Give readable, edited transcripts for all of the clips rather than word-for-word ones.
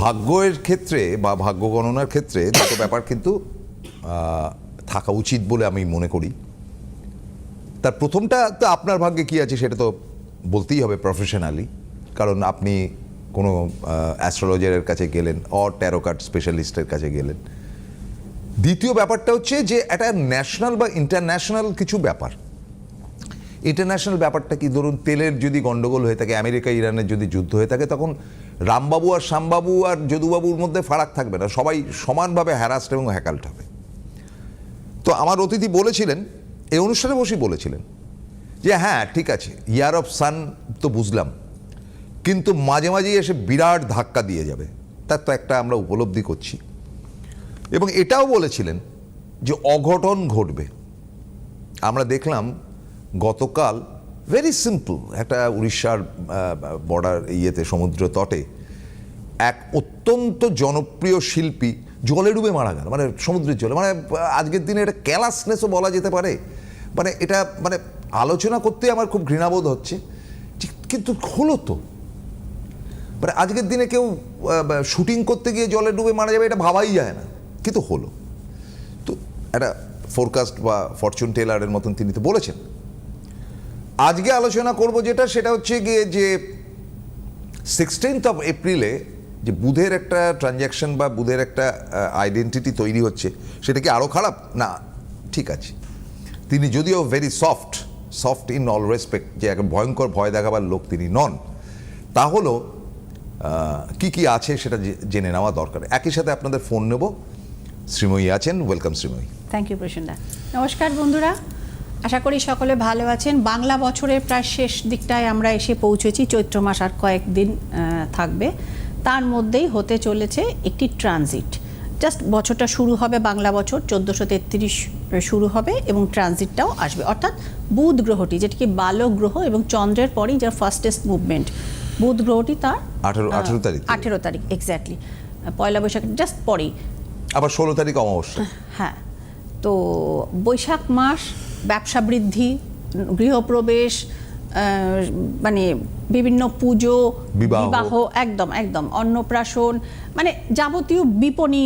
ভাগ্যের ক্ষেত্রে বা ভাগ্য গণনার ক্ষেত্রে দুটো ব্যাপার কিন্তু থাকা উচিত বলে আমি মনে করি। তার প্রথমটা তো আপনার ভাগ্যে কী আছে সেটা তো বলতেই হবে প্রফেশনালি, কারণ আপনি কোনো অ্যাস্ট্রোলজারের কাছে গেলেন, ট্যারো কার্ড স্পেশালিস্টের কাছে গেলেন। দ্বিতীয় ব্যাপারটা হচ্ছে যে একটা ন্যাশনাল বা ইন্টারন্যাশনাল কিছু ব্যাপার। ইন্টারন্যাশনাল ব্যাপারটা কি, ধরুন তেলের যদি গন্ডগোল হয়ে থাকে, আমেরিকা ইরানের যদি যুদ্ধ হয়ে থাকে, তখন রামবাবু আর শ্যামবাবু আর যদুবাবুর মধ্যে ফারাক থাকবে না, সবাই সমানভাবে হ্যারাস্ট এবং হ্যাকাল্ট হবে। তো আমার অতিথি বলেছিলেন, এই অনুষ্ঠানে বসেই বলেছিলেন যে হ্যাঁ ঠিক আছে, ইয়ার অফ সান তো বুঝলাম, কিন্তু মাঝে মাঝেই এসে বিরাট ধাক্কা দিয়ে যাবে, তার তো একটা আমরা উপলব্ধি করছি। এবং এটাও বলেছিলেন যে অঘটন ঘটবে। আমরা দেখলাম গতকাল ভেরি সিম্পল একটা উড়িষ্যার বর্ডার সমুদ্র তটে এক অত্যন্ত জনপ্রিয় শিল্পী জলে ডুবে মারা গেল, মানে সমুদ্রের জলে। মানে আজকের দিনে এটা ক্যালাসনেসও বলা যেতে পারে, মানে এটা মানে আলোচনা করতে আমার খুব ঘৃণাবোধ হচ্ছে, কিন্তু হলো তো। মানে আজকের দিনে কেউ শুটিং করতে গিয়ে জলে ডুবে মারা যাবে এটা ভাবাই যায় না, কিন্তু হলো। তো একটা ফোরকাস্ট বা ফরচুন টেলারের মতন তিনি তো বলেছেন। আজকে আলোচনা করব যেটা, সেটা হচ্ছে গিয়ে যে 16th of এপ্রিলে যে বুধের একটা ট্রানজ্যাকশন বা বুধের একটা আইডেন্টিটি তৈরি হচ্ছে, সেটা কি আরও খারাপ? না, ঠিক আছে। তিনি যদিও very soft in all respect, যে এক ভয়ঙ্কর ভয় দেখাবার লোক তিনি নন, তাহলেও কি কি আছে সেটা জেনে নেওয়া দরকার। একই সাথে আপনাদের ফোন নেব। শ্রীময়ী আছেন, ওয়েলকাম শ্রীময়ী। থ্যাংক ইউ প্রসন্নদা। নমস্কার বন্ধুরা, আশা করি সকলে ভালো আছেন। বাংলা বছরের প্রায় শেষ দিকটায় আমরা এসে পৌঁছেছি। চৈত্র মাস আর কয়েকদিন থাকবে, তার মধ্যেই হতে চলেছে একটি ট্রানজিট। জাস্ট বছরটা শুরু হবে, বাংলা বছর 1433 শুরু হবে এবং ট্রানজিটটাও আসবে। অর্থাৎ বুধ গ্রহটি, যেটি কি বালক গ্রহ এবং চন্দ্রের পরেই যার ফার্স্টেস্ট মুভমেন্ট, বুধ গ্রহটি তার 18 তারিখ এক্স্যাক্টলি, পয়লা বৈশাখ জাস্ট পরেই, আবার 16 তারিখ অমাবস্যা। হ্যাঁ, তো বৈশাখ মাস ব্যবসা বৃদ্ধি, গৃহপ্রবেশ, মানে বিভিন্ন পুজো, বিবাহ, একদম একদম অন্নপ্রাশন, মানে যাবতীয় বিপণী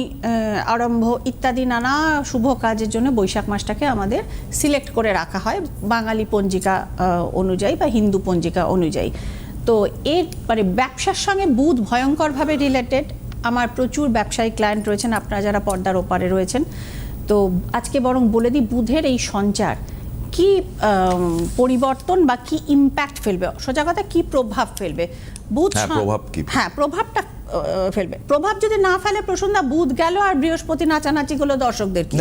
আরম্ভ ইত্যাদি নানা শুভ কাজের জন্য বৈশাখ মাসটাকে আমাদের সিলেক্ট করে রাখা হয় বাঙালি পঞ্জিকা অনুযায়ী বা হিন্দু পঞ্জিকা অনুযায়ী। তো এর মানে ব্যবসার সঙ্গে বুধ ভয়ঙ্করভাবে রিলেটেড। আমার প্রচুর ব্যবসায়ী ক্লায়েন্ট রয়েছেন, আপনারা যারা পর্দার ওপারে রয়েছেন। তো আজকে বরং বলে দিই বুধের এই সঞ্চার কি পরিবর্তন বা কি ইম্প্যাক্ট ফেলবে, সোজা কথা কি প্রভাব ফেলবে বুধ। প্রভাবটা ফেলবে। প্রভাব যদি না ফেলে প্রসন্নদা, বুধ গেল আর বৃহস্পতি নাচানাচি গুলো দর্শকদের কি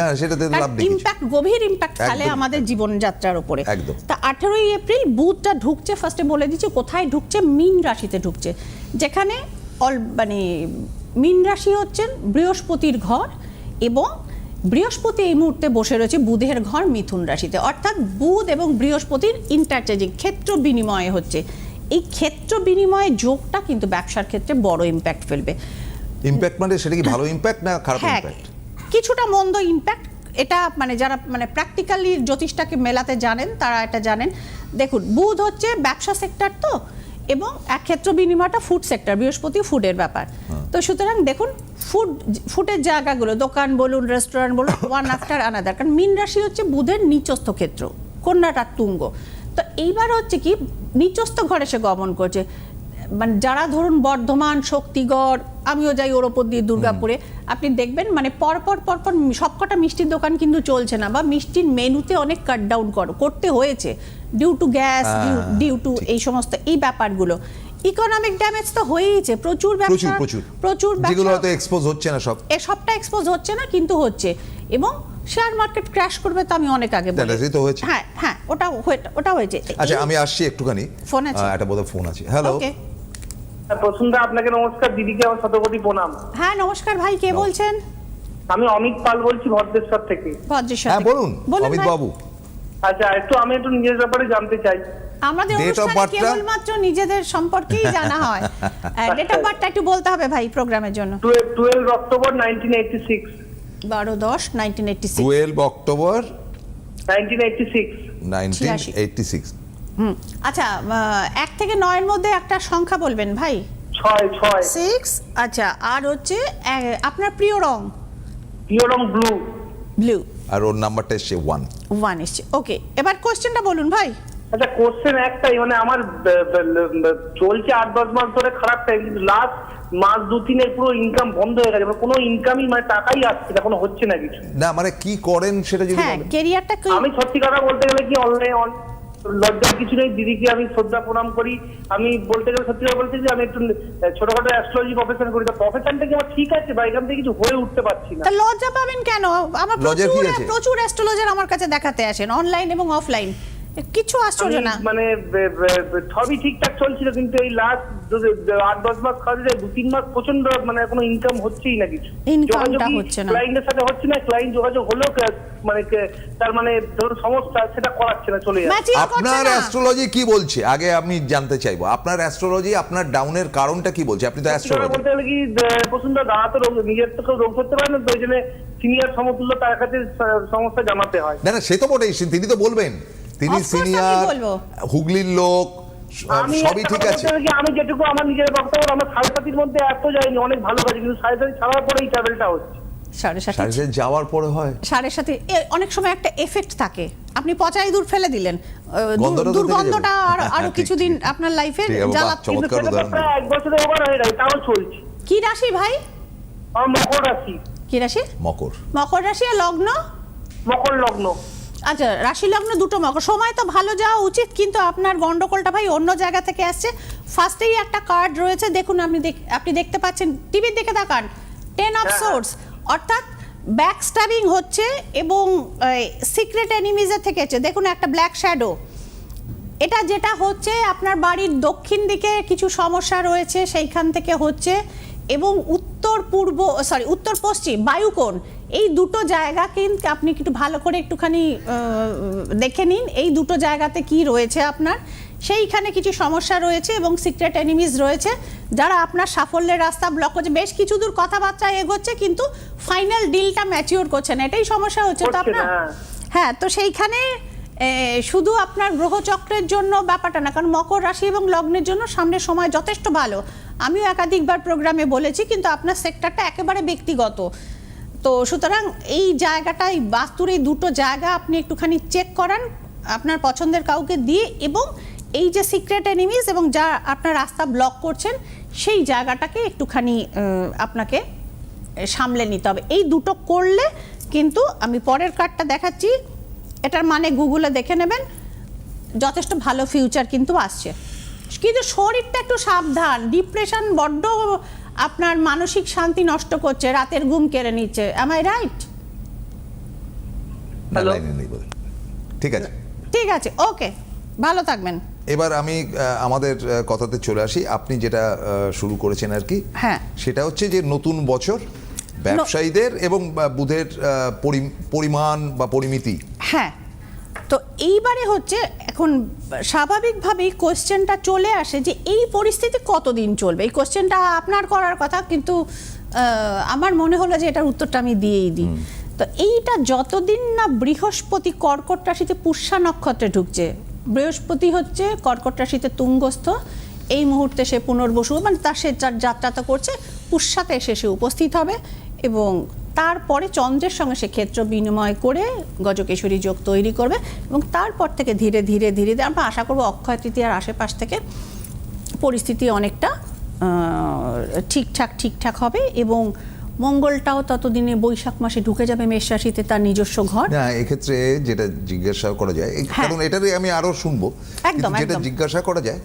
ইম্প্যাক্ট, গভীর ইম্প্যাক্ট ফেলে আমাদের জীবনযাত্রার উপরে। তা 18ই এপ্রিল বুধটা ঢুকছে, ফার্স্টে বলে দিচ্ছি কোথায় ঢুকছে, মীন রাশিতে ঢুকছে, যেখানে মানে মীন রাশি হচ্ছেন বৃহস্পতির ঘর, এবং বৃহস্পতি এই মুহূর্তে বসে রয়েছে বুধের ঘর মিথুন রাশিতে। অর্থাৎ বুধ এবং বৃহস্পতির ইন্টারচেঞ্জিং, ক্ষেত্র বিনিময় হচ্ছে। এই ক্ষেত্র বিনিময় যোগটা কিন্তু ব্যবসার ক্ষেত্রে বড় ইম্প্যাক্ট ফেলবে। ইম্প্যাক্ট মানে সেটা কি ভালো ইম্প্যাক্ট না খারাপ ইম্প্যাক্ট? কিছুটা মন্দ ইম্প্যাক্ট। এটা মানে যারা মানে প্র্যাকটিক্যালি জ্যোতিষটাকে মেলাতে জানেন তারা এটা জানেন। দেখুন, বুধ হচ্ছে ব্যবসা সেক্টর, তো এবং এক ক্ষেত্র বিনিময়টা ফুড সেক্টর, বৃহস্পতি ফুডের ব্যাপার। তো সুতরাং দেখুন, ফুডের জায়গাগুলো, দোকান বলুন, রেস্টুরেন্ট বলুন, ওয়ান আফটার আনাদার। কারণ মীন রাশি হচ্ছে বুধের নিচস্থ ক্ষেত্র, কন্যাটার তুঙ্গ। তো এইবার হচ্ছে কি, নিচস্থ ঘরে সে গমন করছে। মানে যারা ধরুন বর্ধমান, শক্তিগড়, আমিও যাই ওর ওপর দিয়ে দুর্গাপুরে, আপনি দেখবেন মানে পরপর সবকটা মিষ্টির দোকান কিন্তু চলছে না, বা মিষ্টির মেনুতে অনেক কাট ডাউন করতে হয়েছে due to gas, due to এই সমস্ত এই ব্যাপারগুলো। ইকোনমিক ড্যামেজ তো হয়েইছে, প্রচুর যেগুলো হয়তো এক্সপোজ হচ্ছে না, সবটা এক্সপোজ হচ্ছে না কিন্তু হচ্ছে। এবং শেয়ার মার্কেট ক্র্যাশ করবে তো আমি অনেক আগে বলেছি। হ্যাঁ, ওটা হয়েছে। আচ্ছা, আমি আসছি একটুখানি, ফোন আছে, একটা বোধহয় ফোন আছে। হ্যালো প্রসন্নদা, আপনাকে নমস্কার, দিদিকে আমার শতকোটি প্রণাম। হ্যাঁ নমস্কার ভাই, কে বলছেন? আমি অমিত পাল বলছি, ভদ্রেশ্বর থেকে। হ্যাঁ বলুন অমিত বাবু। আচ্ছা, আমি একটু নিজের ব্যাপারে জানতে চাই। আমাদের অনুষ্ঠানে কেবলমাত্র নিজেদের সম্পর্কেই জানা হয়। ডেট অফ বার্থটা একটু বলতে হবে ভাই প্রোগ্রামের জন্য। 12 অক্টোবর 1986। 12/10/1986। 12 অক্টোবর 1986। আচ্ছা, 1 থেকে 9 এর মধ্যে একটা সংখ্যা বলবেন ভাই। 6 6। আচ্ছা, আর হচ্ছে আপনার প্রিয় রং? প্রিয় রং ব্লু। ব্লু। আর ওর নাম্বারটা এসছে 1। 1 এসছে। ওকে, এবার কোশ্চেনটা বলুন ভাই। আচ্ছা, কোশ্চেন একটাই, মানে আমার চলছে 8-10 মাস ধরে খারাপ টাইম, কিন্তু লাস্ট মাস 2-3 পুরো ইনকাম বন্ধ হয়ে গেছে, মানে কোনো ইনকামই, মানে টাকাই আসছে না, কোনো হচ্ছে না কিছু। না মানে কি করেন সেটা যদি হ্যাঁ, বলেন। ক্যারিয়ারটা আমি সত্যি কথা বলতে গেলে কি, অনলাইন লজ্জার কিছু নেই, দিদিকে আমি শ্রদ্ধা প্রণাম করি। আমি বলতে গেলে সত্যি কথা বলতে যে আমি একটু ছোটখাটো অ্যাস্ট্রোলজি প্রফেশন করি, তো প্রফেশনটা কি আমার ঠিক আছে বা এখান থেকে কিছু হয়ে উঠতে পারছি না। তা লজ্জা পাবেন কেন? আমার লজ্জার কি আছে? প্রচুর অ্যাস্ট্রোলজার আমার কাছে দেখাতে আসেন, অনলাইন এবং অফলাইন, কিছু আশ্চর্য না। মানে সবই ঠিকঠাক চলছিল, কিন্তু এই লাস্ট 8-10 মাস খাওয়া যায়, 2-3 মাস প্রচন্ড মানে কোনো ইনকাম হচ্ছেই না কিছু। ইনকামটা হচ্ছে না, ক্লায়েন্টের সাথে হচ্ছে না, ক্লায়েন্ট যোগাযোগ হলেও মানে তার মানে ধরুন সমস্যা, সেটা করাচ্ছে না, চলে যাচ্ছে। ম্যাচিং করছে আপনার না। অ্যাস্ট্রোলজি কি বলছে আগে আমি জানতে চাইবো। আপনার অ্যাস্ট্রোলজি আপনার ডাউনের কারণটা কি বলছে? আপনি তো অ্যাস্ট্রোলজি। বলতে গেলে কি, পছন্দ দাদা তো নিজের তো কেউ রোগ করতে পারে না, তো ওই জন্য সিনিয়র সমতুল্য তার কাছে সমস্যা জানাতে হয়। না না, সে তো বটেই, তিনি তো বলবেন, তিনি Of course, সিনিয়র, আমি বলবো। হুগলির লোক, আমি সবই একটা ঠিক কথা আছে। বলতে গেলে কি, আমি যেটুকু আমার নিজের বক্তব্য, আমার 7.5 মধ্যে এত যায়নি, অনেক ভালো কাজ, কিন্তু 7.5 ছাড়ার পরে এই ট্রাভেলটা হচ্ছে। 7.5 সার্ভিসে যাওয়ার পরে হয় 7.5 অনেক সময় একটা এফেক্ট থাকে, আপনি পচাই দূর ফেলে দিলেন, গন্ধটা তো থেকে দুর্গন্ধটা যাবে। আরো ঠিক, কিছুদিন ঠিক। আপনার লাইফে ঠিক, বাহ, জ্বালাচ্ছে। চমৎকার কিন্তু সেটা তো উদাহরণ প্রায় 1 বছর ওভার হয়ে যায়, তাও চলছে। কি রাশি ভাই? আমার মকর রাশি। কি রাশি? মকর। মকর রাশি আর লগ্ন? মকর লগ্ন। আচ্ছা, রাশি লগ্ন দুটো মকর, সময় তো ভালো যাওয়া উচিত, কিন্তু আপনার গন্ডগোলটা ভাই অন্য জায়গা থেকে আসছে। ফার্স্টেই একটা কার্ড রয়েছে, দেখুন আপনি দেখতে পাচ্ছেন, টিভির দিকে তাকান, 10 অফ সোর্স, অর্থাৎ ব্যাকস্ট্যাবিং হচ্ছে এবং সিক্রেট এনিমিজের থেকে হচ্ছে। দেখুন একটা ব্ল্যাক শ্যাডো, এটা যেটা হচ্ছে আপনার বাড়ির দক্ষিণ দিকে কিছু সমস্যা রয়েছে, সেইখান থেকে হচ্ছে, এবং উত্তর পশ্চিম বায়ুকোণ, এই দুটো জায়গা কিন্তু আপনি একটু ভালো করে একটুখানি দেখে নিন, এই দুটো জায়গাতে কি রয়েছে আপনার, সেইখানে কিছু সমস্যা রয়েছে এবং সিক্রেট এনিমিজ রয়েছে, যারা আপনার সাফল্যের রাস্তা ব্লক করছে। বেশ কিছু দূর কথাবার্তা এগোচ্ছে, কিন্তু ফাইনাল ডিলটা ম্যাচিওর করছে না, এটাই সমস্যা হচ্ছে তো আপনার। হ্যাঁ, তো সেইখানে শুধু আপনার গ্রহচক্রের জন্য ব্যাপারটা না, কারণ মকর রাশি এবং লগ্নের জন্য সামনের সময় যথেষ্ট ভালো, আমিও একাধিকবার প্রোগ্রামে বলেছি, কিন্তু আপনার সেক্টরটা একেবারে ব্যক্তিগত। তো সুতরাং এই জায়গাটাই, বাস্তুর এই দুটো জায়গা আপনি একটুখানি চেক করান আপনার পছন্দের কাউকে দিয়ে, এবং এই যে সিক্রেট এনিমিজ এবং যা আপনার রাস্তা ব্লক করছেন, সেই জায়গাটাকে একটুখানি আপনাকে সামলে নিতে হবে। এই দুটো করলে কিন্তু, আমি পরের কার্ডটা দেখাচ্ছি, এটার মানে গুগলে দেখে নেবেন, যথেষ্ট ভালো ফিউচার কিন্তু আসছে। কিন্তু শরীরটা একটু সাবধান, ডিপ্রেশন বড্ড আপনার মানসিক শান্তি নষ্ট করছে, রাতের ঘুম কেড়ে নিচ্ছে। Am I right? না, লাইনে নেই বলে। ঠিক আছে, ঠিক আছে, ওকে, ভালো থাকবেন। এবার আমি আমাদের কথাতে চলে আসি। আপনি যেটা শুরু করেছেন আর কি, হ্যাঁ, সেটা হচ্ছে যে নতুন বছর ব্যবসায়ীদের এবং বুধের পরিমাণ বা পরিমিতি। হ্যাঁ, তো এইবারে হচ্ছে, এখন স্বাভাবিকভাবেই কোশ্চেনটা চলে আসে যে এই পরিস্থিতি কতদিন চলবে। এই কোশ্চেনটা আপনার করার কথা, কিন্তু আমার মনে হলো যে এটার উত্তরটা আমি দিয়েই দিই। তো এইটা যতদিন না বৃহস্পতি কর্কট রাশিতে পুষ্যা নক্ষত্রে ঢুকছে, বৃহস্পতি হচ্ছে কর্কট রাশিতে তুঙ্গস্থ, এই মুহূর্তে সে পুনর্বসু, মানে তার সে যাত্রাটা করছে, পুষ্যাতে এসে সে উপস্থিত হবে, এবং তারপরে চন্দ্রের সঙ্গে সে ক্ষেত্র বিনিময় করে গজকেশরী যোগ তৈরি করবে, এবং তারপর থেকে ধীরে ধীরে ধীরে ধীরে আমরা আশা করবো অক্ষয় তৃতীয়ার আশেপাশ থেকে পরিস্থিতি অনেকটা ঠিকঠাক হবে, এবং মঙ্গলটাও ততদিনে বৈশাখ মাসে ঢুকে যাবে মেষ রাশিতে, তার নিজস্ব ঘর। না, এক্ষেত্রে যেটা জিজ্ঞাসা করা যায়, কারণ এটারই আমি আরো শুনবো, একদম, যেটা জিজ্ঞাসা করা যায়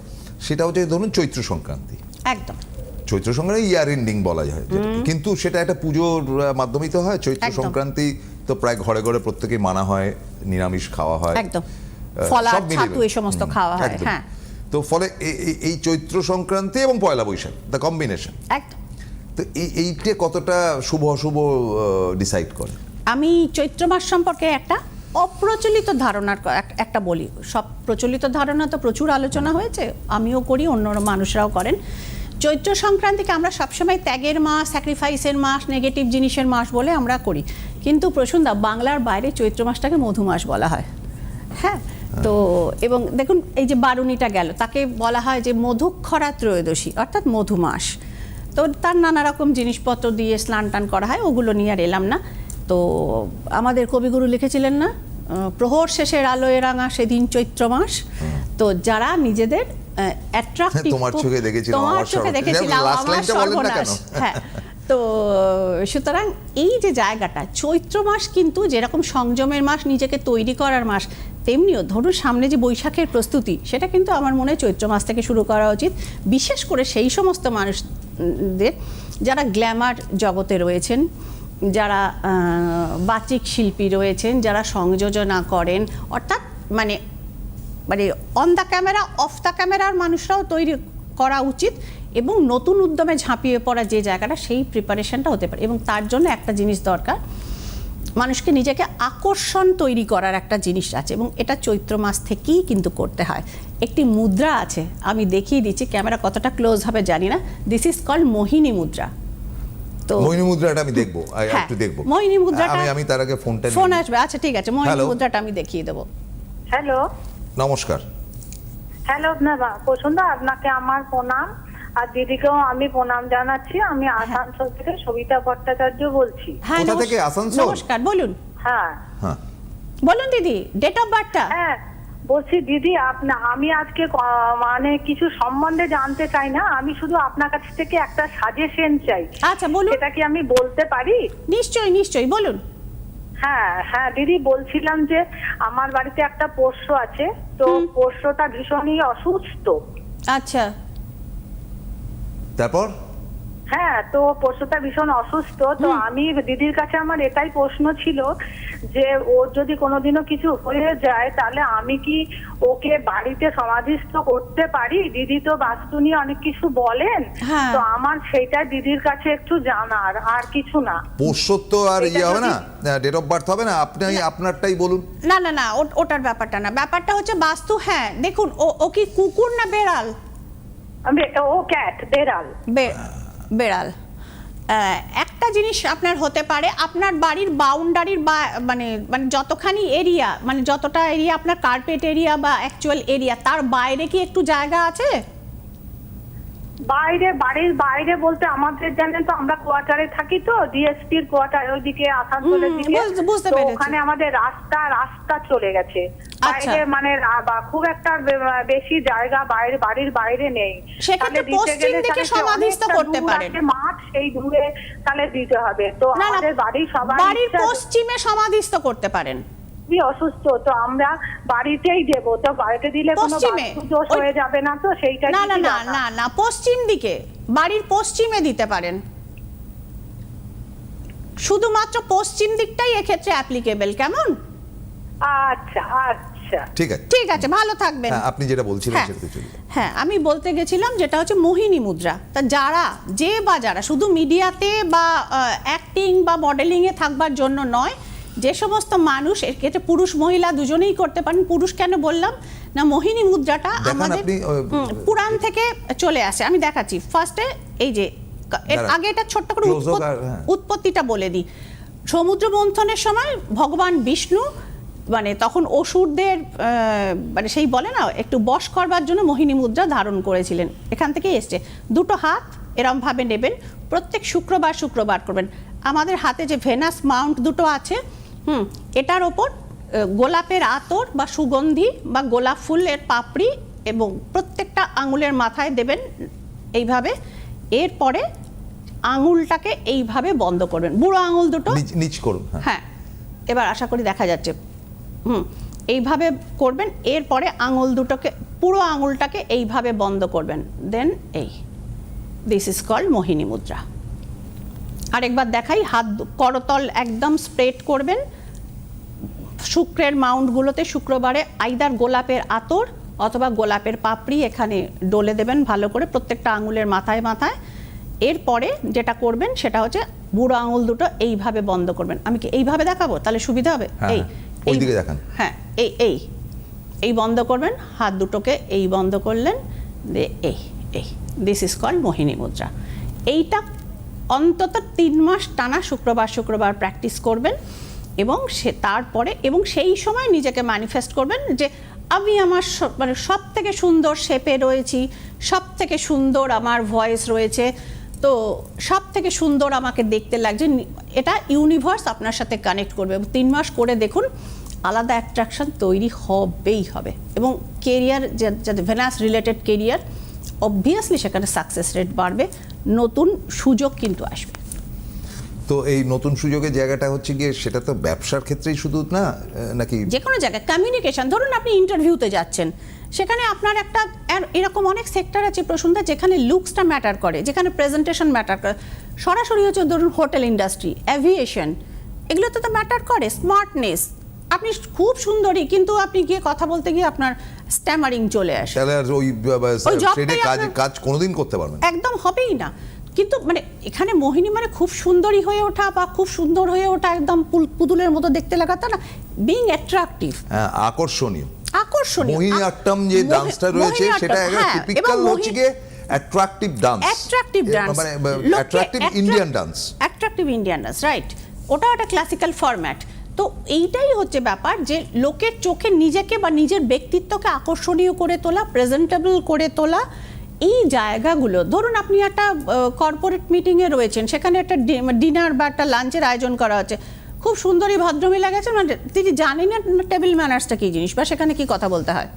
সেটা হচ্ছে ধরুন চৈত্র সংক্রান্তি। একদম, চৈত্র সংক্রান্তি ইয়ার এন্ডিং বলা যায়, কিন্তু সেটা একটা পুজোর মাধ্যমেই তো হয়। চৈত্র সংক্রান্তি তো প্রায় ঘরে ঘরে প্রত্যেকেই মানা হয়, নিরামিষ খাওয়া হয়, একদম, ফলার ছাতু এই সমস্ত খাওয়া হয়। হ্যাঁ, তো ফলে এই চৈত্র সংক্রান্তি এবং পয়লা বৈশাখ, দ্য কম্বিনেশন, একদম। তো এইটা কতটা শুভ অশুভ ডিসাইড করে? আমি চৈত্র মাস সম্পর্কে একটা অপ্রচলিত ধারণার একটা বলি। সব প্রচলিত ধারণা তো প্রচুর আলোচনা হয়েছে, আমিও করি, অন্য মানুষরাও করেন। চৈত্র সংক্রান্তিকে আমরা সবসময় ত্যাগের মাস, স্যাক্রিফাইসের মাস, নেগেটিভ জিনিসের মাস বলে আমরা করি, কিন্তু প্রসুন্দা, বাংলার বাইরে চৈত্র মাসটাকে মধু মাস বলা হয়। হ্যাঁ, তো এবং দেখুন এই যে বারুণীটা গেল, তাকে বলা হয় যে মধুক্ষরা ত্রয়োদশী অর্থাৎ মধুমাস। তো তার নানা রকম জিনিসপত্র দিয়ে স্নান টান করা হয়, ওগুলো নিয়ে আর এলাম না। তো আমাদের কবিগুরু লিখেছিলেন না, প্রহর শেষের আলোয় রাঙা সেদিন চৈত্র মাস। তো যারা নিজেদের অ্যাট্রাক্টিভ, তোমার চোখে দেখেছিলাম, তোমার আমার চোখে সর্বনাশ। দেখেছিলাম last আমার line টা বলেন না কেন? সর্বনাশ। হ্যাঁ, তো সুতরাং এই যে জায়গাটা, চৈত্র মাস কিন্তু যেরকম সংযমের মাস, নিজেকে তৈরি করার মাস, তেমনিও ধরুন সামনে যে বৈশাখের প্রস্তুতি, সেটা কিন্তু আমার মনে হয় চৈত্র মাস থেকে শুরু করা উচিত। বিশেষ করে সেই সমস্ত মানুষদের যারা গ্ল্যামার জগতে রয়েছেন, যারা বাচিক শিল্পী রয়েছেন, যারা সংযোজনা করেন, অর্থাৎ মানে মানে on the camera off the ক্যামেরার মানুষরাও তৈরি করা উচিত, এবং নতুন উদ্যমে ঝাঁপিয়ে পড়া যে জায়গাটা, সেই প্রিপারেশনটা হতে পারে। এবং তার জন্য একটা জিনিস দরকার, মানুষকে নিজেকে আকর্ষণ তৈরি করার একটা জিনিস আছে, এবং এটা চৈত্র মাস থেকেই কিন্তু করতে হয়। একটি মুদ্রা আছে, আমি দেখিয়ে দিচ্ছি, ক্যামেরা কতটা ক্লোজ হবে জানি না। দিস ইজ কল্ড মোহিনী মুদ্রা। তো মোহিনী মুদ্রাটা আমি দেখবো, হ্যাঁ, একটু দেখবো। মোহিনী মুদ্রাটা আমি তার আগে ফোনটা ফোন নিই। আসবে, আচ্ছা ঠিক আছে, মোহিনী Hello? মুদ্রাটা আমি দেখিয়ে দেবো। হ্যালো নমস্কার। হ্যালো প্রসন্ন, আপনাকে আমার প্রণাম, আর দিদিকেও আমি প্রণাম জানাচ্ছি। আমি আসানসোল থেকে সবিতা ভট্টাচার্য বলছি। হ্যাঁ, কোথা থেকে? আসানসোল? নমস্কার, বলুন। হ্যাঁ হ্যাঁ, বলুন দিদি, ডেট অফ বার্থটা। হ্যাঁ বলছি দিদি, আমি আজকে মানে কিছু সম্বন্ধে জানতে চাই না, আমি শুধু আপনার কাছ থেকে একটা সাজেশন চাই। আচ্ছা বলুন। সেটা কি আমি বলতে পারি? নিশ্চয়ই নিশ্চয়ই, বলুন। হ্যাঁ হ্যাঁ দিদি, বলছিলাম যে আমার বাড়িতে একটা পোষ্য আছে, তো পোষ্যটা ভীষণই অসুস্থ। আচ্ছা, তারপর হ্যাঁ, তো পোষ্যটা ভীষণ অসুস্থ। তো আমি দিদির কাছে আমার এটাই প্রশ্ন ছিল যে ওর যদি কোনোদিনও কিছু হয়ে যায়, তাহলে আমি কি ওকে বাড়িতে সমাধিস্থ করতে পারি? দিদি তো বাস্তু নিয়ে অনেক কিছু বলেন, হ্যাঁ। তো আমার সেইটাই দিদির কাছে একটু জানার, আর কিছু না। পোষ্যত্ব আর এটা ইয়ে হবে না, যদি- ডেট অফ বার্থ হবে না, আপনি আপনারটাই বলুন। না না না, ওটার ব্যাপারটা না, ব্যাপারটা হচ্ছে বাস্তু। হ্যাঁ দেখুন, ও কি কুকুর না বেড়াল? ও ক্যাট, বেড়াল। বেড়াল। একটা জিনিস আপনার হতে পারে, আপনার বাড়ির বাউন্ডারির মানে মানে যতখানি এরিয়া, মানে যতটা এরিয়া আপনার কার্পেট এরিয়া বা অ্যাকচুয়াল এরিয়া, তার বাইরে কি একটু জায়গা আছে? বাইরে, বাড়ির বাইরে বলতে আমাদের জানেন তো, আমরা কোয়ার্টারে থাকি, তো ডিএসপির কোয়ার্টার ওইদিকে আসানসোলের দিকে, বুঝতে তো পেরেছি। ওখানে আমাদের রাস্তা চলে গেছে আচ্ছা। বাইরে, মানে খুব একটা বেশি জায়গা বাইরে, বাড়ির বাইরে নেই। সেক্ষেত্রে তাহলে দিতে পশ্চিম গেলে দিকে তাহলে সমাধিস্থ অনেকটা করতে দূর পারেন। আছে মাঠ, সেই দূরে তাহলে দিতে হবে। তো না না, আমাদের বাড়ির সবার বাড়ির ইচ্ছা, পশ্চিমে সমাধিস্থ করতে পারেন। খুবই অসুস্থ, তো আমরা বাড়িতেই দেবো। তো বাড়িতে দিলে কোনো পশ্চিমে? বাস্তু দোষ হয়ে যাবে না তো? সেইটাই না না দিদি না জানা। না না, পশ্চিম দিকে, বাড়ির পশ্চিমে দিতে পারেন। শুধুমাত্র পশ্চিম দিকটাই এক্ষেত্রে অ্যাপ্লিকেবল, কেমন? আচ্ছা আচ্ছা, ঠিক আছে, ঠিক আছে, ভালো থাকবেন। হ্যাঁ, আপনি যেটা বলছিলেন হ্যাঁ, সেটা চলবে। হ্যাঁ, আমি বলতে গেছিলাম যেটা হচ্ছে মোহিনী মুদ্রা। তা যারা শুধু মিডিয়াতে বা অ্যাক্টিং বা মডেলিংয়ে থাকবার জন্য নয়, যে সমস্ত মানুষ এর ক্ষেত্রে পুরুষ মহিলা দুজনেই করতে পারেন। পুরুষ কেন বললাম না, মোহিনী মুদ্রাটা দেখান আমাদের আপনি, পুরাণ থেকে চলে আসে। আমি দেখাচ্ছি। ফার্স্টে এই যে দাঁড়ান, আগে এটা ছোট্ট করে close হোক আর, হ্যাঁ। উৎপত্তিটা বলে দিই। সমুদ্র মন্থনের সময় ভগবান বিষ্ণু মানে তখন অসুরদের মানে সেই বলে না, একটু বশ করবার জন্য মোহিনী মুদ্রা ধারণ করেছিলেন। এখান থেকে এসছে। দুটো হাত এরম ভাবে নেবেন, প্রত্যেক শুক্রবার করবেন। আমাদের হাতে যে ভেনাস মাউন্ট দুটো আছে, এটার ওপর গোলাপের আতর বা সুগন্ধি বা গোলাপ ফুলের পাপড়ি এবং প্রত্যেকটা আঙুলের মাথায় দেবেন এইভাবে। এরপরে আঙুলটাকে এইভাবে বন্ধ করবেন, বুড়ো আঙুল দুটো নিচ করুন। হ্যাঁ, হ্যাঁ, এবার আশা করি দেখা যাচ্ছে। এইভাবে করবেন। এরপরে আঙুল দুটোকে, পুরো আঙুলটাকে এইভাবে বন্ধ করবেন। দেন দিস ইজ কল্ড মোহিনী মুদ্রা। আরেকবার দেখাই। হাত করতল একদম স্প্রেড করবেন। শুক্রের মাউন্টগুলোতে শুক্রবারে আইদার গোলাপের আতর অথবা গোলাপের পাপড়ি এখানে ডলে দেবেন ভালো করে, প্রত্যেকটা আঙুলের মাথায় মাথায়। এরপরে যেটা করবেন সেটা হচ্ছে বুড়ো আঙুল দুটো এইভাবে বন্ধ করবেন। আমি কি এইভাবে দেখাবো তাহলে সুবিধা হবে? হ্যাঁ, ওইদিকে দেখান। হ্যাঁ, এই বন্ধ করবেন। হাত দুটোকে এই বন্ধ করলেন, দিস ইজ কল্ড মোহিনী মুদ্রা। এইটা অন্তত 3 মাস টানা শুক্রবার প্র্যাকটিস করবেন, এবং তারপরে এবং সেই সময় নিজেকে ম্যানিফেস্ট করবেন যে আমি আমার মানে সব থেকে সুন্দর শেপে রয়েছি, সব থেকে সুন্দর আমার ভয়েস রয়েছে, তো সব থেকে সুন্দর আমাকে দেখতে লাগছে, এটা ইউনিভার্স আপনার সাথে কানেক্ট করবে এবং 3 মাস করে দেখুন আলাদা অ্যাট্রাকশন তৈরি হবেই হবে। এবং কেরিয়ার, যাতে ভেনাস রিলেটেড কেরিয়ার, অবভিয়াসলি সেখানে সাকসেস রেট বাড়বে, নতুন সুযোগ কিন্তু আসবে। তো এই নতুন সুযোগের জায়গাটা হচ্ছে গিয়ে সেটা তো ব্যবসার ক্ষেত্রেই শুধু না, নাকি যে কোনো জায়গায় কমিউনিকেশন, ধরুন আপনি ইন্টারভিউতে যাচ্ছেন, সেখানে আপনার একটা এরকম অনেক সেক্টর আছে প্রসূনদা যেখানে লুকসটা ম্যাটার করে, যেখানে প্রেজেন্টেশন ম্যাটার করে, সরাসরি হচ্ছে ধরুন হোটেল ইন্ডাস্ট্রি, অ্যাভিয়েশন, এগুলোতে তো ম্যাটার করে স্মার্টনেস। আপনি খুব সুন্দরী কিন্তু আপনি গিয়ে কথা বলতে গিয়ে আপনার স্ট্যামারিং চলে আসে, তাহলে আর ওই জবটাই ট্রেডে আপনার- কাজ কোনোদিন করতে পারবেন না। একদম হবেই না। কিন্তু মানে এখানে মোহিনী মানে খুব সুন্দরী হয়ে ওঠা বা খুব সুন্দর হয়ে ওঠা, একদম পুতুলের মতো দেখতে লাগা তা না, বিং অ্যাট্রাকটিভ, হ্যাঁ, আকর্ষণীয়। আকর্ষণীয়। মোহিনীঅট্টম যে ডান্সটা রয়েছে সেটা টিপিক্যাল হচ্ছে গিয়ে অ্যাট্রাকটিভ ডান্স, অ্যাট্রাকটিভ ডান্স, মানে attractive Indian dance, attractive Indian dance, right. ওটা একটা ক্লাসিক্যাল ফরম্যাট। তো এইটাই হচ্ছে ব্যাপার, যে লোকের চোখে নিজেকে বা নিজের ব্যক্তিত্বকে আকর্ষণীয় করে তোলা, প্রেজেন্টেবল করে তোলা, এই জায়গাগুলো। ধরুন আপনি একটা কর্পোরেট মিটিংয়ে রয়েছেন, সেখানে একটা ডিনার বা একটা লাঞ্চের আয়োজন করা হচ্ছে, খুব সুন্দরী ভদ্রমহিলা গেছেন, মানে তিনি জানেন না টেবিল ম্যানার্সটা কী জিনিস বা সেখানে কি কথা বলতে হয়,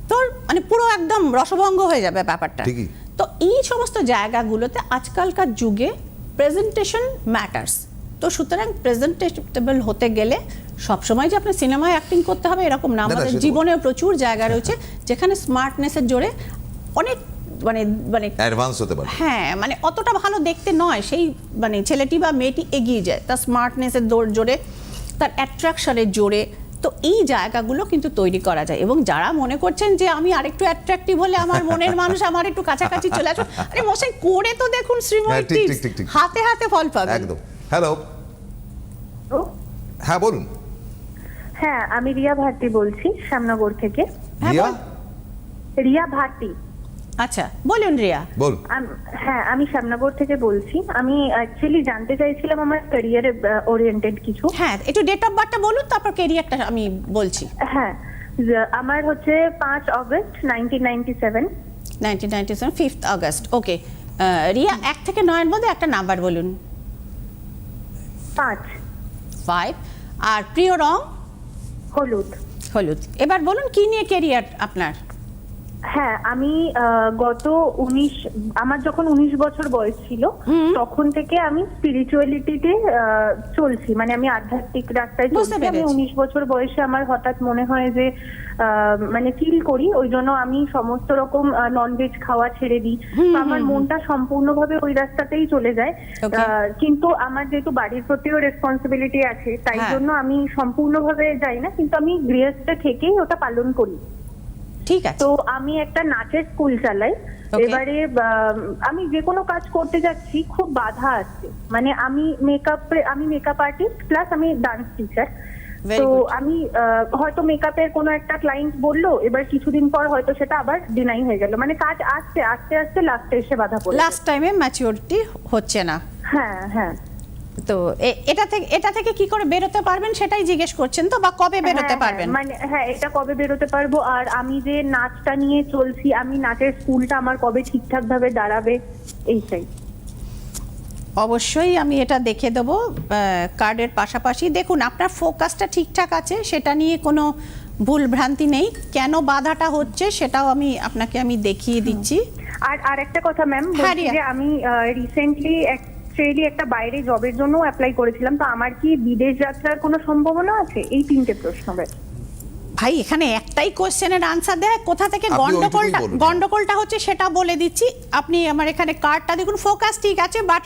তো মানে পুরো একদম রসভঙ্গ হয়ে যাবে ব্যাপারটা। ঠিকই। তো এই সমস্ত জায়গাগুলোতে আজকালকার যুগে প্রেজেন্টেশন ম্যাটার্স। তো সুতরাং প্রেজেন্টেবল হতে গেলে সবসময় যে আপনি সিনেমায় অ্যাক্টিং করতে হবে এরকম না, আমাদের সেটা জীবনে প্রচুর জায়গা রয়েছে যেখানে স্মার্টনেসের জোরে অনেক মানে মানে অ্যাডভান্স হতে পারে। হ্যাঁ, মানে অতটা ভালো দেখতে নয় সেই মানে ছেলেটি বা মেয়েটি এগিয়ে যায় তার স্মার্টনেসের জোরে, তার অ্যাট্রাকশনের জোরে। তো এই জায়গাগুলো কিন্তু তৈরি করা যায়। এবং যারা মনে করছেন যে আমি আরেকটু অ্যাট্রাকটিভ হলে আমার মনের মানুষ আমার একটু কাছাকাছি চলে আসবে, আরে মশাই করে তো দেখুন শ্রীময় হ্যাঁ, ঠিক, টিপস, ঠিক, ঠিক। হাতে হাতে ফল পাবেন। একদম। হ্যালো, হ্যাঁ বলুন। হ্যাঁ, আমি রিয়া ভারতী বলছি শ্যামনগর থেকে। হ্যাঁ, রিয়া, রিয়া ভারতী। আচ্ছা বলুন রিয়া। বল। হ্যাঁ, আমি শ্যামনগর থেকে বলছি। আমি অ্যাকচুয়ালি জানতে চাইছিলাম আমার ক্যারিয়ারে ওরিয়েন্টেড কিছু। হ্যাঁ, একটু ডেট অফ বার্থটা বলুন, তারপর ক্যারিয়ারটা আমি বলছি। হ্যাঁ, আমার হচ্ছে 5 অগস্ট 1997। 1997 5th August. ওকে রিয়া, 1 থেকে 9 এর মধ্যে একটা নাম্বার বলুন। 5 5। আর প্রিয় রং? হলুদ। হলুদ। এবার বলুন কি নিয়ে ক্যারিয়ার আপনার? হ্যাঁ, আমি আমার যখন 19 বছর বয়স ছিল তখন থেকে আমি স্পিরিচুয়ালিটিতে চলছি, মানে আমি আধ্যাত্মিক রাস্তায় বুঝতে চলছি। আমি পেরেছি। 19 বছর বয়সে আমার হঠাৎ মনে হয় যে মানে ফিল করি, ওই জন্য আমি সমস্ত রকম ননভেজ খাওয়া ছেড়ে দিই। তো আমার মনটা সম্পূর্ণভাবে ওই রাস্তাতেই চলে যায়। Okay. কিন্তু আমার যেহেতু বাড়ির প্রতিও রেসপন্সিবিলিটি আছে, তাই হ্যাঁ। জন্য আমি সম্পূর্ণভাবে যাই না, কিন্তু আমি গৃহস্থে থেকেই ওটা পালন করি। ঠিক আছে। তো আমি একটা নাচের স্কুল চালাই। Okay. এবারে আমি যে কোনো কাজ করতে যাচ্ছি খুব বাধা আসছে, মানে আমি মেকআপ আর্টিস্ট প্লাস আমি ডান্স টিচার। Very তো good. আমি হয়তো মেকআপের কোনো একটা ক্লায়েন্ট বললো, এবার কিছুদিন পর হয়তো সেটা আবার ডিনাই হয়ে গেল, মানে কাজ আস্তে আস্তে লাস্টে এসে বাধা পড়ে। লাস্ট টাইমে ম্যাচিউরিটি হচ্ছে না। হ্যাঁ হ্যাঁ। তো এটা থেকে কি করে বেরোতে পারবেন সেটাই জিজ্ঞেস করছেন তো, বা কবে বেরোতে হ্যাঁ, পারবেন? মানে হ্যাঁ, এটা কবে বেরোতে পারবো, আর আমি যে নাচটা নিয়ে চলছি, আমি নাচের স্কুলটা আমার কবে ঠিকঠাক ভাবে দাঁড়াবে, এইটাই। অবশ্যই আমি এটা দেখে দেবো কার্ডের পাশাপাশি। দেখুন আপনার ফোকাসটা ঠিকঠাক আছে, সেটা নিয়ে কোনো ভুল ভ্রান্তি নেই। কেন বাধাটা হচ্ছে সেটাও আপনাকে দেখিয়ে দিচ্ছি। আর একটা কথা ম্যাম, হ্যাঁ, বলছি রিয়া। যে আমি রিসেন্টলি অ্যাকচুয়ালি একটা বাইরে জবের জন্য অ্যাপ্লাই করেছিলাম, তো আমার কি বিদেশ যাত্রার কোনো সম্ভাবনা আছে? এই 3টে প্রশ্ন। ভাই এখানে একটাই কোশ্চেনের আনসার দেয়, কোথা থেকে আপনি ওইটুকুই বলুন। গন্ডগোলটা হচ্ছে সেটা বলে দিচ্ছি। আপনি আমার এখানে কার্ডটা দেখুন, ফোকাস ঠিক আছে, বাট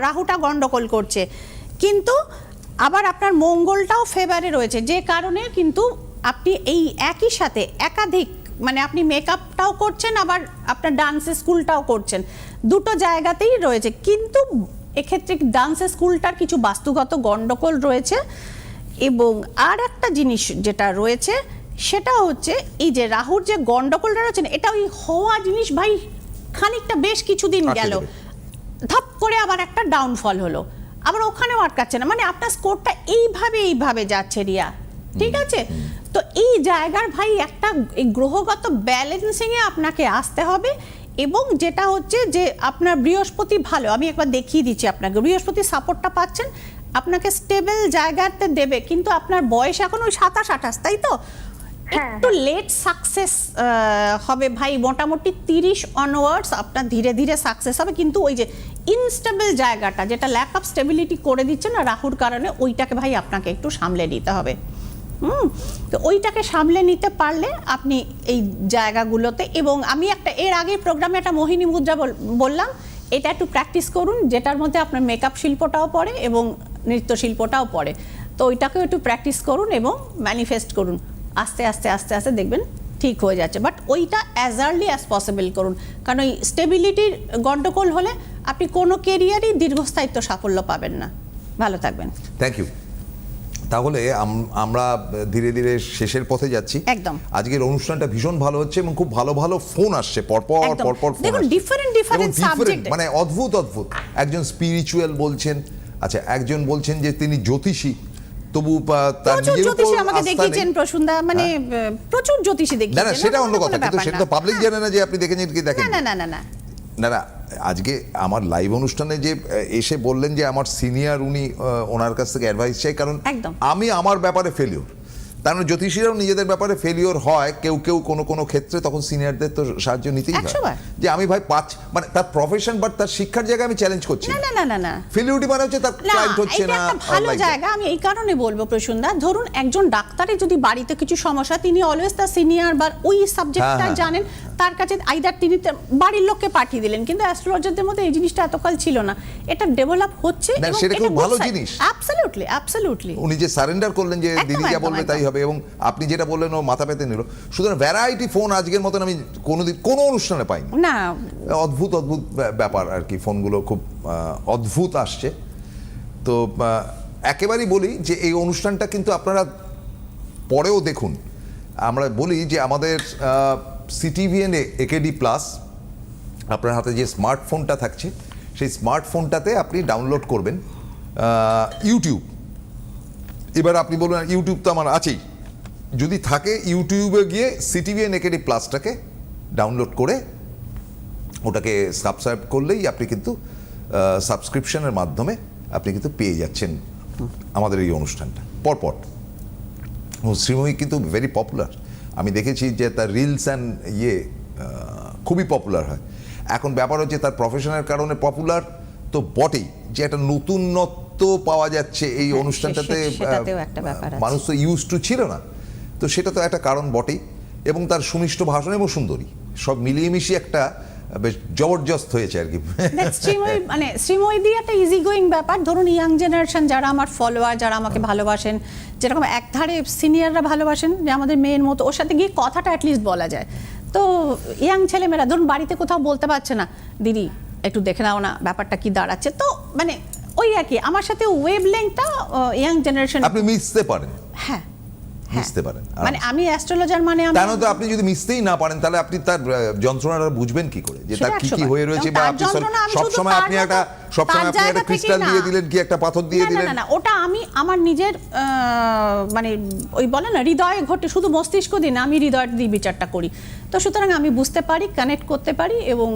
রাহুটা গন্ডগোল করছে। কিন্তু আবার আপনার মঙ্গলটাও ফেভারে রয়েছে, যে কারণে কিন্তু আপনি এই একই সাথে একাধিক, মানে আপনি মেকআপটাও করছেন আবার আপনার ডান্সের স্কুলটাও করছেন, দুটো জায়গাতেই রয়েছে। কিন্তু এক্ষেত্রে ডান্সের স্কুলটার কিছু বাস্তুগত গন্ডগোল রয়েছে। এবং আর একটা জিনিস যেটা রয়েছে সেটা হচ্ছে এই যে রাহুর যে গন্ডগোলটা রয়েছে না, এটা ওই হওয়া জিনিস ভাই, খানিকটা বেশ কিছুদিন গেল, ধাপ করে আবার একটা ডাউনফল হলো, আবার ওখানেও আটকাচ্ছে না, মানে আপনার স্কোরটা এইভাবে যাচ্ছে রিয়া। ঠিক আছে, তো এই জায়গার ভাই একটা এই গ্রহগত ব্যালেন্সিংয়ে আপনাকে আসতে হবে। এবং যেটা হচ্ছে যে আপনার বৃহস্পতি ভালো, আমি একবার দেখিয়ে দিচ্ছি আপনাকে, বৃহস্পতি সাপোর্টটা পাচ্ছেন, আপনাকে স্টেবল জায়গাতে দেবে, কিন্তু আপনার বয়স এখন ওই 27-28, তাই তো? একটু লেট সাকসেস হবে ভাই, মোটামুটি 30 অনওয়ার্ডস আপনার ধীরে ধীরে সাকসেস হবে, কিন্তু ওই যে ইনস্টেবল জায়গাটা যেটা ল্যাক অফ স্টেবিলিটি করে দিচ্ছে না রাহুর কারণে, ওইটাকে ভাই আপনাকে একটু সামলে নিতে হবে। তো ওইটাকে সামলে নিতে পারলে আপনি এই জায়গাগুলোতে, এবং আমি একটা এর আগে প্রোগ্রামে একটা মোহিনী মুদ্রা বললাম, এটা একটু প্র্যাকটিস করুন, যেটার মধ্যে আপনার মেকআপ শিল্পটাও পড়ে এবং নৃত্য শিল্পটাও পড়ে। তো ওইটাকেও একটু প্র্যাকটিস করুন এবং ম্যানিফেস্ট করুন, আস্তে আস্তে আস্তে আস্তে দেখবেন ঠিক হয়ে যাচ্ছে। বাট ওইটা অ্যাজ আর্লি অ্যাজ পসিবল করুন, কারণ ওই স্টেবিলিটির গন্ডগোল হলে আপনি কোনো কেরিয়ারই দীর্ঘস্থায়িত্ব সাফল্য পাবেন না। ভালো থাকবেন। Thank you. তাহলে আমরা ধীরে ধীরে শেষের পথে যাচ্ছি। একদম। আজকের অনুষ্ঠানটা ভীষণ ভালো হচ্ছে এবং খুব ভালো ভালো ফোন আসছে পরপর একদম। পরপর ফোন দেখুন, আসছে। different এবং subject। মানে অদ্ভুত অদ্ভুত, একজন স্পিরিচুয়াল বলছেন, আচ্ছা একজন বলছেন যে তিনি জ্যোতিষী, তবু তার প্রচুর নিজের জ্যোতিষী উপর আমাকে আস্থা দেখিয়েছেন নেই। প্রসুন্দা, মানে প্রচুর জ্যোতিষী না দেখিয়েছেন। না, সেটা অন্য কোনো কথা, কিন্তু ব্যাপার সেটা তো না। পাবলিক জানে না যে আপনি দেখেছেন কি দেখেন। না না না না না না, আজকে আমার লাইভ অনুষ্ঠানে যে এসে বললেন যে আমার সিনিয়র, উনি ওনার কাছ থেকে অ্যাডভাইস চাই, কারণ একদম। আমি আমার ব্যাপারে ফেলিওর, তার মানে জ্যোতিষীরাও নিজেদের ব্যাপারে ফেলিওর হয় কেউ কেউ কোনো কোনো ক্ষেত্রে, তখন সিনিয়রদের তো সাহায্য নিতেই হয়। 100 বার। যে আমি ভাই মানে তার প্রফেশন বাট তার শিক্ষার জায়গায় আমি চ্যালেঞ্জ করছি না না না না ফেলিওরিটি মানে হচ্ছে তার না, ক্লায়েন্ট হচ্ছে এটা না। একটা ভালো জায়গা। আমি এই কারণে বলবো প্রসুন্দা, ধরুন একজন ডাক্তারের যদি বাড়িতে কিছু সমস্যা, তিনি অলওয়েজ তার সিনিয়র বা ওই সাবজেক্টটা হ্যাঁ। জানেন, তার কাছে আইদার তিনি বাড়ির লোককে পাঠিয়ে দিলেন, কিন্তু অ্যাস্ট্রোলজারদের মধ্যে এই জিনিসটা এতকাল ছিল না, এটা ডেভেলপ হচ্ছে। না, সেটা খুব ভালো জিনিস। Absolutely absolutely. উনি যে সারেন্ডার করলেন যে একদম, দিদি যা একদম, বলবে তাই একদম। হবে, এবং আপনি যেটা বললেন ও মাথা পেতে নিল। সুতরাং ভ্যারাইটি ফোন আজকের মতন আমি কোনোদিন কোনো অনুষ্ঠানে পাইনি। না, অদ্ভুত অদ্ভুত ব্যাপার আর কি, ফোনগুলো খুব অদ্ভুত আসছে। তো একেবারেই বলি যে এই অনুষ্ঠানটা কিন্তু আপনারা পরেও দেখুন। আমরা বলি যে আমাদের সিটিভিএন একেডি প্লাস, আপনার হাতে যে স্মার্টফোনটা থাকছে, সেই স্মার্টফোনটাতে আপনি ডাউনলোড করবেন ইউটিউব। এবার আপনি বলুন ইউটিউব তো আমার আছেই, যদি থাকে ইউটিউবে গিয়ে সিটিভিএন একেডি প্লাসটাকে ডাউনলোড করে ওটাকে সাবস্ক্রাইব করলেই আপনি কিন্তু সাবস্ক্রিপশনের মাধ্যমে আপনি কিন্তু পেয়ে যাচ্ছেন আমাদের এই অনুষ্ঠানটা পরপর। শ্রীময়ী কিন্তু ভেরি পপুলার, আমি দেখেছি যে তার রিলস অ্যান্ড খুবই পপুলার হয়। এখন ব্যাপার হচ্ছে তার প্রফেশনের কারণে পপুলার তো বটেই, যে একটা নতুনত্ব পাওয়া যাচ্ছে এই অনুষ্ঠানটাতে, সেটাতেও একটা ব্যাপার আছে। মানুষ তো ইউজ টু ছিল না, তো সেটা তো একটা কারণ বটেই। এবং তার সুমিষ্ট ভাষণ এবং সুন্দরী সব মিলিয়ে মিশিয়ে একটা বেশ জবরদস্ত হয়েছে আর কি। মানে শ্রীময়ী দিয়ে একটা ইজি গোয়িং ব্যাপার। ধরুন ইয়াং জেনারেশন যারা আমার ফলোয়ার, যারা আমাকে ভালোবাসেন, যেরকম একধারে সিনিয়ররা ভালোবাসেন যে আমাদের মেয়ের মতো, ওর সাথে গিয়ে কথাটা অ্যাটলিস্ট বলা যায়। তো ইয়াং ছেলেমেয়েরা ধরুন বাড়িতে কোথাও বলতে পারছে না, দিদি একটু দেখে নাও না ব্যাপারটা কি দাঁড়াচ্ছে, তো মানে ওই আর কি আমার সাথে ওয়েভ লেংথটা ইয়াং জেনারেশন আপনি মিশতে পারেন। হ্যাঁ মিশতে পারেন, মানে আমি অ্যাস্ট্রোলজার মানে আমি, তা নয়তো আপনি যদি মিশতেই না পারেন তাহলে আপনি তার যন্ত্রণাটা বুঝবেন কি করে, যে তার কি কি হয়ে রয়েছে, বা আপনি সবসময় আপনি একটা ক্রিস্টাল দিয়ে দিলেন কি একটা পাথর দিয়ে দিলেন। না, ওটা আমি আমার নিজের মানে ওই বলে না হৃদয়ে ঘটে, শুধু মস্তিষ্ক দিন, আমি হৃদয় দিয়ে বিচারটা করি। তো সুতরাং আমি বুঝতে পারি, কানেক্ট করতে পারি, এবং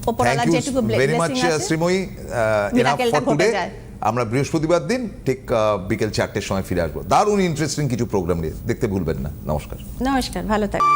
ওপরওয়ালা যেটুকু very much Sreemoyee, enough for today. আমরা বৃহস্পতিবার দিন ঠিক বিকেল 4টের সময় ফিরে আসবো দারুণ ইন্টারেস্টিং কিছু প্রোগ্রাম নিয়ে, দেখতে ভুলবেন না। নমস্কার। নমস্কার, ভালো থাকবেন।